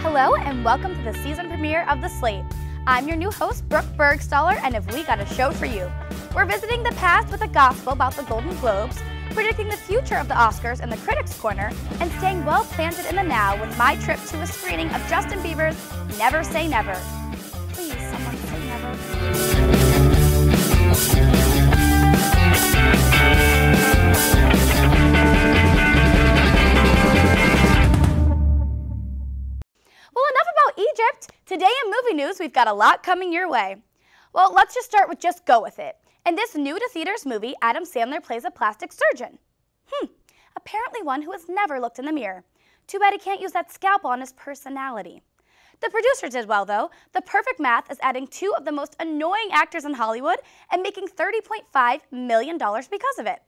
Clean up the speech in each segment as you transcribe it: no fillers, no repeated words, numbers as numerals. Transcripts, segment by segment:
Hello and welcome to the season premiere of The Slate. I'm your new host, Brooke Bergstaller, and have we got a show for you. We're visiting the past with a gospel about the Golden Globes, predicting the future of the Oscars in the Critics' Corner, and staying well planted in the now with my trip to a screening of Justin Bieber's Never Say Never. Please, someone say never. Well, enough about Egypt. Today in movie news, we've got a lot coming your way. Well, let's just start with Just Go With It. In this new-to-theaters movie, Adam Sandler plays a plastic surgeon. Apparently one who has never looked in the mirror. Too bad he can't use that scalpel on his personality. The producers did well, though. The Perfect Math is adding two of the most annoying actors in Hollywood and making $30.5 million because of it.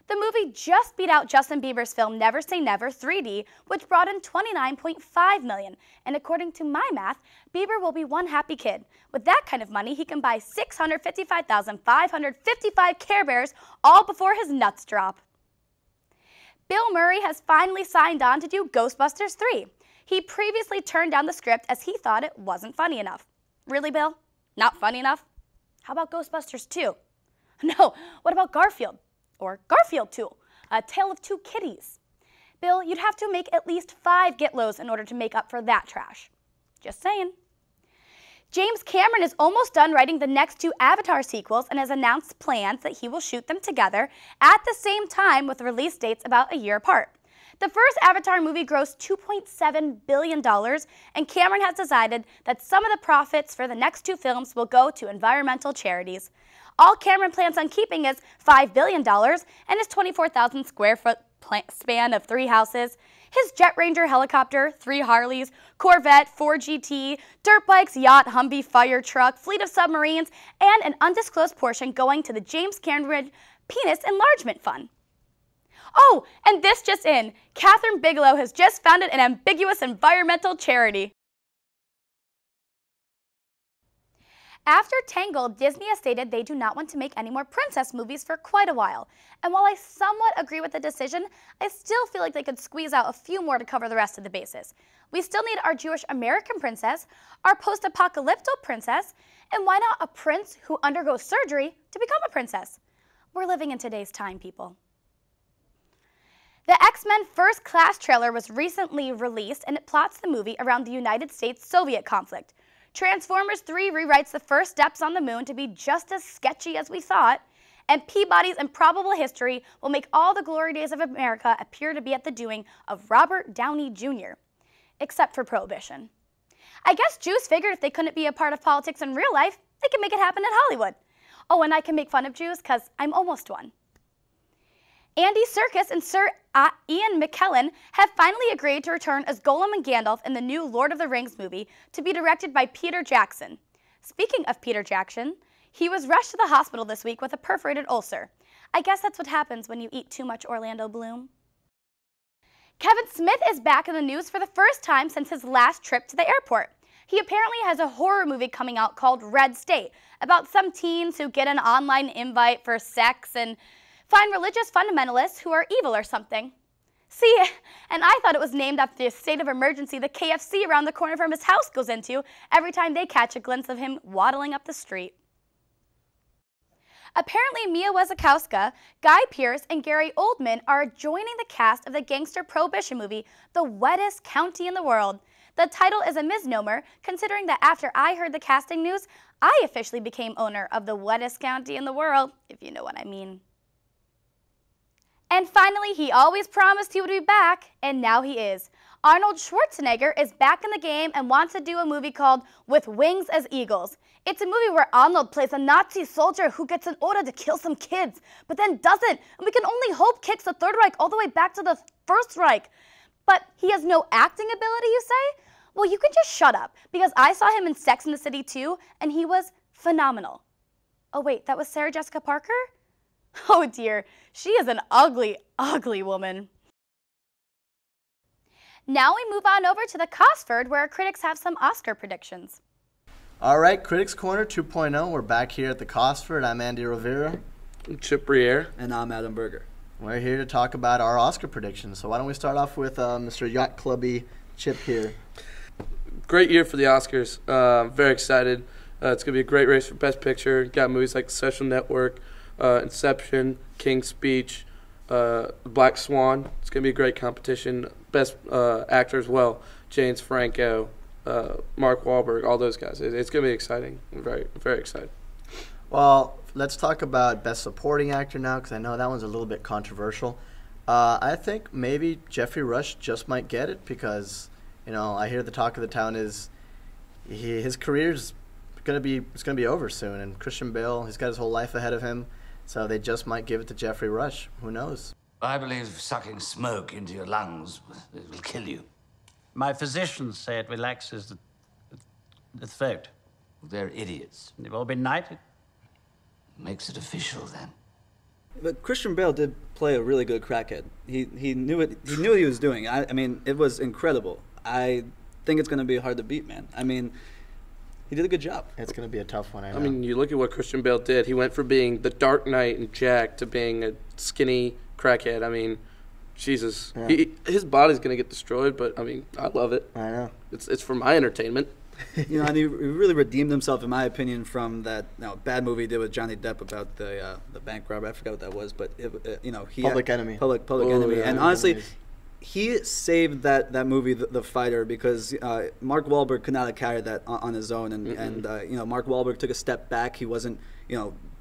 The movie just beat out Justin Bieber's film Never Say Never 3D, which brought in $29.5 million. And according to my math, Bieber will be one happy kid. With that kind of money, he can buy 655,555 Care Bears all before his nuts drop. Bill Murray has finally signed on to do Ghostbusters 3. He previously turned down the script as he thought it wasn't funny enough. Really, Bill? Not funny enough? How about Ghostbusters 2? No, what about Garfield? Or Garfield 2, A Tale of Two Kitties. Bill, you'd have to make at least 5 Get-Lows in order to make up for that trash. Just saying. James Cameron is almost done writing the next 2 Avatar sequels and has announced plans that he will shoot them together at the same time with release dates about a year apart. The first Avatar movie grossed $2.7 billion, and Cameron has decided that some of the profits for the next 2 films will go to environmental charities. All Cameron plans on keeping is $5 billion and his 24,000 square foot span of 3 houses, his Jet Ranger helicopter, 3 Harleys, Corvette, 4 GT, dirt bikes, yacht, Humvee, fire truck, fleet of submarines, and an undisclosed portion going to the James Cameron Penis Enlargement Fund. Oh, and this just in, Kathryn Bigelow has just founded an ambiguous environmental charity. After Tangled, Disney has stated they do not want to make any more princess movies for quite a while. And while I somewhat agree with the decision, I still feel like they could squeeze out a few more to cover the rest of the bases. We still need our Jewish American princess, our post-apocalyptic princess, and why not a prince who undergoes surgery to become a princess? We're living in today's time, people. The X-Men First Class trailer was recently released, and it plots the movie around the United States-Soviet conflict. Transformers 3 rewrites the first steps on the moon to be just as sketchy as we thought, and Peabody's Improbable History will make all the glory days of America appear to be at the doing of Robert Downey Jr., except for Prohibition. I guess Jews figured if they couldn't be a part of politics in real life, they could make it happen in Hollywood. Oh, and I can make fun of Jews because I'm almost one. Andy Serkis and Sir Ian McKellen have finally agreed to return as Gollum and Gandalf in the new Lord of the Rings movie to be directed by Peter Jackson. Speaking of Peter Jackson, he was rushed to the hospital this week with a perforated ulcer. I guess that's what happens when you eat too much Orlando Bloom. Kevin Smith is back in the news for the first time since his last trip to the airport. He apparently has a horror movie coming out called Red State about some teens who get an online invite for sex and find religious fundamentalists who are evil or something. See, and I thought it was named after the state of emergency the KFC around the corner from his house goes into every time they catch a glimpse of him waddling up the street. Apparently, Mia Wasikowska, Guy Pearce, and Gary Oldman are joining the cast of the gangster prohibition movie, The Wettest County in the World. The title is a misnomer, considering that after I heard the casting news, I officially became owner of the wettest county in the world, if you know what I mean. And finally, he always promised he would be back, and now he is. Arnold Schwarzenegger is back in the game and wants to do a movie called With Wings as Eagles. It's a movie where Arnold plays a Nazi soldier who gets an order to kill some kids, but then doesn't, and we can only hope kicks the Third Reich all the way back to the First Reich. But he has no acting ability, you say? Well, you can just shut up, because I saw him in Sex and the City 2, and he was phenomenal. Oh wait, that was Sarah Jessica Parker? Oh dear, she is an ugly, ugly woman. Now we move on over to the Cosford, where our critics have some Oscar predictions. All right, Critics Corner 2.0. We're back here at the Cosford. I'm Andy Rivera. I'm Chip Briere. And I'm Adam Berger. We're here to talk about our Oscar predictions. So why don't we start off with Mr. Yacht Clubby Chip here. great year for the Oscars. Very excited. It's going to be a great race for Best Picture. Got movies like The Social Network, Inception, King's Speech, Black Swan. It's going to be a great competition. Best actor as well, James Franco, Mark Wahlberg, all those guys. It's going to be exciting. I'm very, very excited. Well, let's talk about Best Supporting Actor now, because I know that one's a little bit controversial. I think maybe Jeffrey Rush just might get it because, I hear the talk of the town is his career's gonna be over soon, and Christian Bale, he's got his whole life ahead of him, so they just might give it to Jeffrey Rush. Who knows? I believe sucking smoke into your lungs will kill you. My physicians say it relaxes the throat. They're idiots. They've all been knighted. Makes it official then. But Christian Bale did play a really good crackhead. He knew it. He knew what he was doing. I mean, it was incredible. I think it's going to be hard to beat, man. I mean, he did a good job. It's going to be a tough one, I know. I mean, you look at what Christian Bale did. He went from being the Dark Knight and Jack to being a skinny crackhead. I mean, Jesus. Yeah. His body's going to get destroyed, but, I mean, I love it. I know. It's for my entertainment. And he really redeemed himself, in my opinion, from that bad movie he did with Johnny Depp about the bank robber. I forgot what that was, but he Public Enemy. Public Enemy. Yeah, and honestly, he saved that movie, The Fighter, because Mark Wahlberg could not have carried that on his own, and Mark Wahlberg took a step back. He wasn't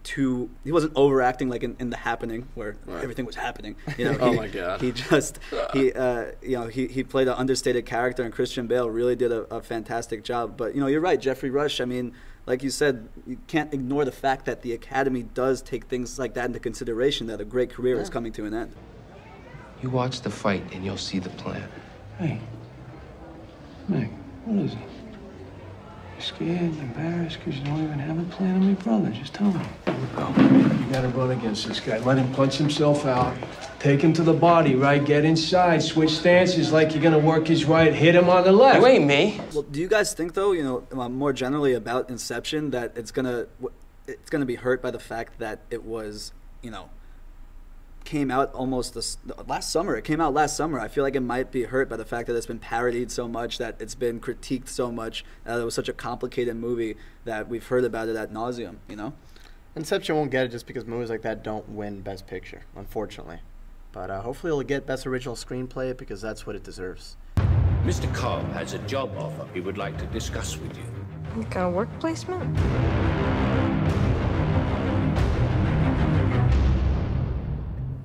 he wasn't overacting like in The Happening, where everything was happening. Oh my God! He just he played an understated character, and Christian Bale really did a fantastic job. But you're right, Jeffrey Rush. I mean, like you said, you can't ignore the fact that the Academy does take things like that into consideration. That a great career is coming to an end. You watch the fight, and you'll see the plan. Hey, Meg, what is it? You're scared, embarrassed because you don't even have a plan on me, brother. Just tell me. Go. You gotta run against this guy. Let him punch himself out. Take him to the body, right? Get inside. Switch stances like you're gonna work his right. Hit him on the left. You ain't me. Well, do you guys think, though, more generally about Inception, that it's gonna be hurt by the fact that it was, came out almost last summer. It came out last summer. I feel like it might be hurt by the fact that it's been parodied so much, that it's been critiqued so much, that it was such a complicated movie that we've heard about it ad nauseum, Inception won't get it just because movies like that don't win Best Picture, unfortunately. But hopefully it'll get Best Original Screenplay because that's what it deserves. Mr. Cobb has a job offer he would like to discuss with you. What kind of work placement?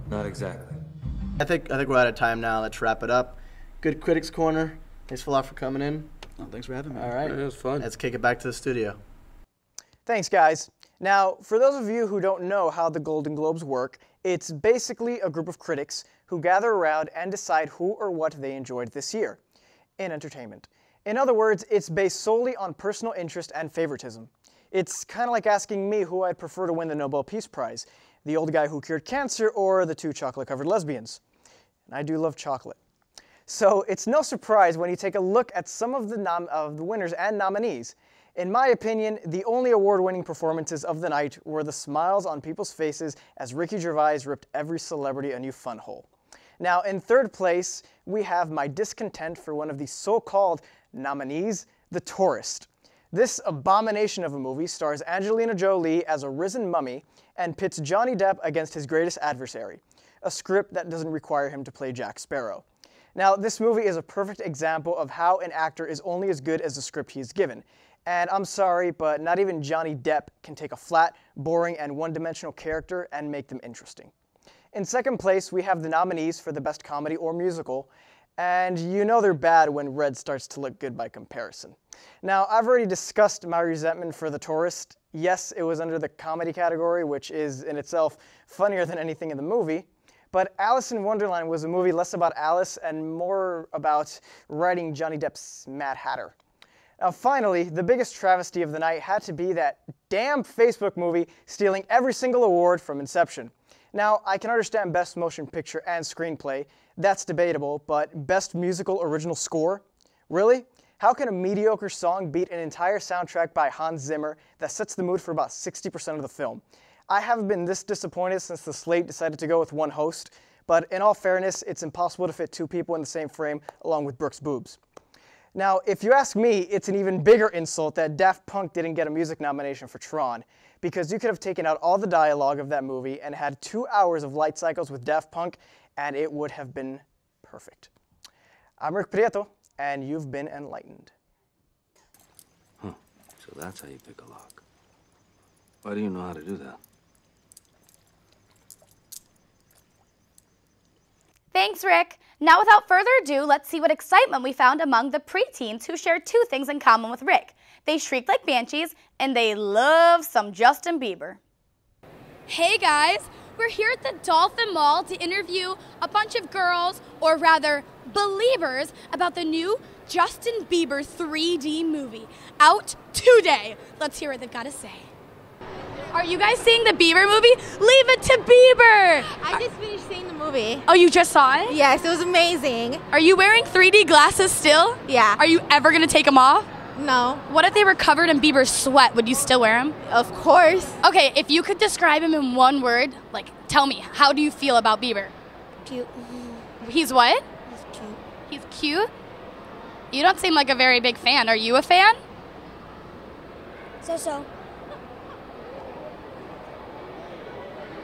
Not exactly. I think we're out of time now. Let's wrap it up. Good Critics Corner. Thanks a lot for coming in. Oh, thanks for having me. All right. It was fun. Let's kick it back to the studio. Thanks, guys. Now, for those of you who don't know how the Golden Globes work, it's basically a group of critics who gather around and decide who or what they enjoyed this year in entertainment. In other words, it's based solely on personal interest and favoritism. It's kind of like asking me who I'd prefer to win the Nobel Peace Prize, the old guy who cured cancer or the two chocolate-covered lesbians. And I do love chocolate. So it's no surprise when you take a look at some of the winners and nominees. In my opinion, the only award-winning performances of the night were the smiles on people's faces as Ricky Gervais ripped every celebrity a new fun hole. Now, in third place, we have my discontent for one of the so-called nominees, The Tourist. This abomination of a movie stars Angelina Jolie as a risen mummy and pits Johnny Depp against his greatest adversary, a script that doesn't require him to play Jack Sparrow. Now, this movie is a perfect example of how an actor is only as good as the script he is given. And I'm sorry, but not even Johnny Depp can take a flat, boring, and one-dimensional character and make them interesting. In second place, we have the nominees for the Best Comedy or Musical, and you know they're bad when Red starts to look good by comparison. Now, I've already discussed my resentment for The Tourist. Yes, it was under the comedy category, which is in itself funnier than anything in the movie, but Alice in Wonderland was a movie less about Alice and more about writing Johnny Depp's Mad Hatter. Now finally, the biggest travesty of the night had to be that damn Facebook movie stealing every single award from Inception. Now, I can understand Best Motion Picture and Screenplay, that's debatable, but Best Musical Original Score? Really? How can a mediocre song beat an entire soundtrack by Hans Zimmer that sets the mood for about 60% of the film? I haven't been this disappointed since the slate decided to go with one host, but in all fairness, it's impossible to fit two people in the same frame along with Brooks' boobs. Now, if you ask me, it's an even bigger insult that Daft Punk didn't get a music nomination for Tron, because you could have taken out all the dialogue of that movie and had 2 hours of light cycles with Daft Punk, and it would have been perfect. I'm Rick Prieto, and you've been enlightened. Huh. So that's how you pick a lock. Why do you know how to do that? Thanks, Rick. Now, without further ado, let's see what excitement we found among the preteens who shared 2 things in common with Rick. They shriek like banshees, and they love some Justin Bieber. Hey guys, we're here at the Dolphin Mall to interview a bunch of girls, or rather, believers, about the new Justin Bieber 3D movie, out today. Let's hear what they've got to say. Are you guys seeing the Bieber movie? Leave it to Bieber! I just finished seeing the movie. Oh, you just saw it? Yes, it was amazing. Are you wearing 3D glasses still? Yeah. Are you ever gonna take them off? No. What if they were covered in Bieber's sweat? Would you still wear them? Of course. Okay, if you could describe him in one word, like, tell me, how do you feel about Bieber? Cute. He's what? He's cute. He's cute? You don't seem like a very big fan. Are you a fan? So.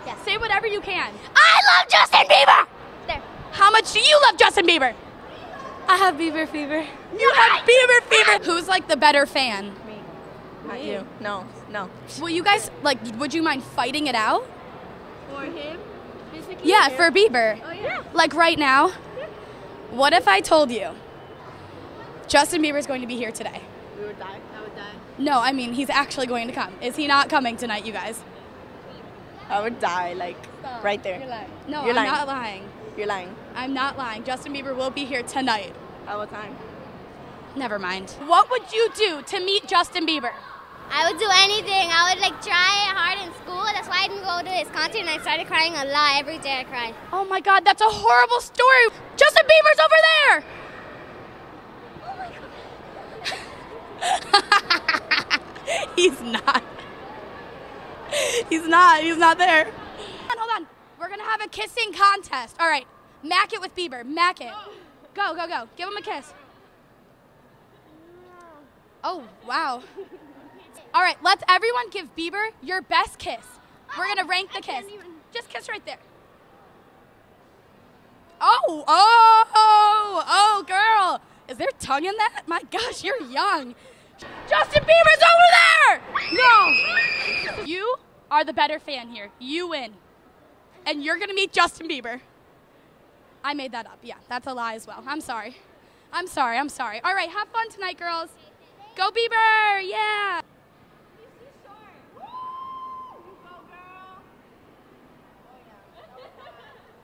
Yeah. Say whatever you can. I love Justin Bieber! There. How much do you love Justin Bieber? I have Bieber fever. You have Bieber fever. Who's like the better fan? Me. Not you. No. Will you guys, like, would you mind fighting it out? For him? Yeah, for Bieber. Oh, yeah. Like right now? Yeah. What if I told you Justin Bieber's going to be here today? We would die. I would die. No, I mean, he's actually going to come. Is he not coming tonight, you guys? I would die, like, right there. You're lying. No, You're I'm lying. not lying. You're lying. I'm not lying. Justin Bieber will be here tonight. At what time? Never mind. What would you do to meet Justin Bieber? I would do anything. I would like try hard in school. That's why I didn't go to his concert and I started crying a lot. Every day I cried. Oh my God, that's a horrible story. Justin Bieber's over there. Oh my God. He's not. He's not there. Hold on. We're gonna have a kissing contest. All right, mack it with Bieber. Mack it. Go. Give him a kiss. Oh, wow. All right, let's everyone give Bieber your best kiss. We're gonna rank the kiss. Just kiss right there. Oh, girl. Is there tongue in that? My gosh, you're young. Justin Bieber's over there! No! You are the better fan here. You win. And you're gonna meet Justin Bieber. I made that up. Yeah, that's a lie as well. I'm sorry. All right, have fun tonight, girls. Go Bieber, yeah!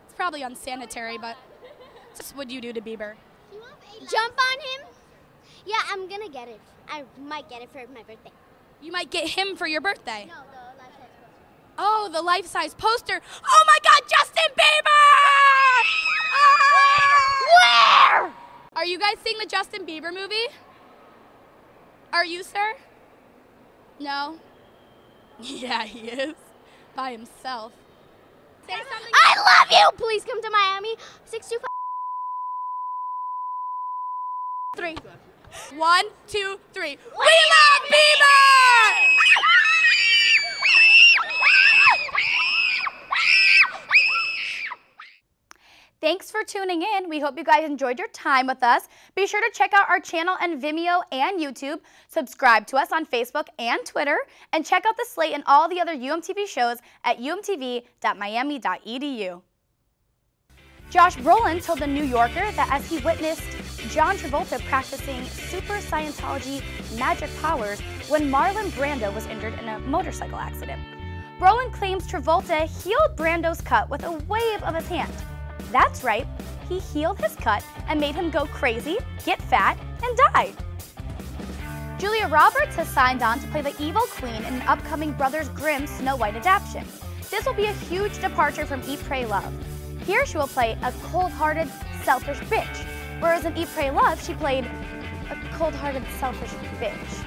It's probably unsanitary, but what would you do to Bieber? Jump on him? Yeah, I'm gonna get it. I might get it for my birthday. You might get him for your birthday. No, the life-size poster. Oh, the life-size poster. Oh my God, Justin Bieber! Where? Are you guys seeing the Justin Bieber movie? Are you, sir? No? Yeah, he is. By himself. Say something. I love you! Please come to Miami. 625. 3. 1, 2, 3. We love Bieber! Thanks for tuning in. We hope you guys enjoyed your time with us. Be sure to check out our channel on Vimeo and YouTube. Subscribe to us on Facebook and Twitter. And check out the slate and all the other UMTV shows at umtv.miami.edu. Josh Brolin told The New Yorker that as he witnessed John Travolta practicing Super Scientology magic powers when Marlon Brando was injured in a motorcycle accident. Brolin claims Travolta healed Brando's cut with a wave of his hand. That's right, he healed his cut and made him go crazy, get fat, and die. Julia Roberts has signed on to play the evil queen in an upcoming Brothers Grimm Snow White adaptation. This will be a huge departure from Eat, Pray, Love. Here she will play a cold-hearted, selfish bitch, whereas in Eat, Pray, Love she played a cold-hearted, selfish bitch.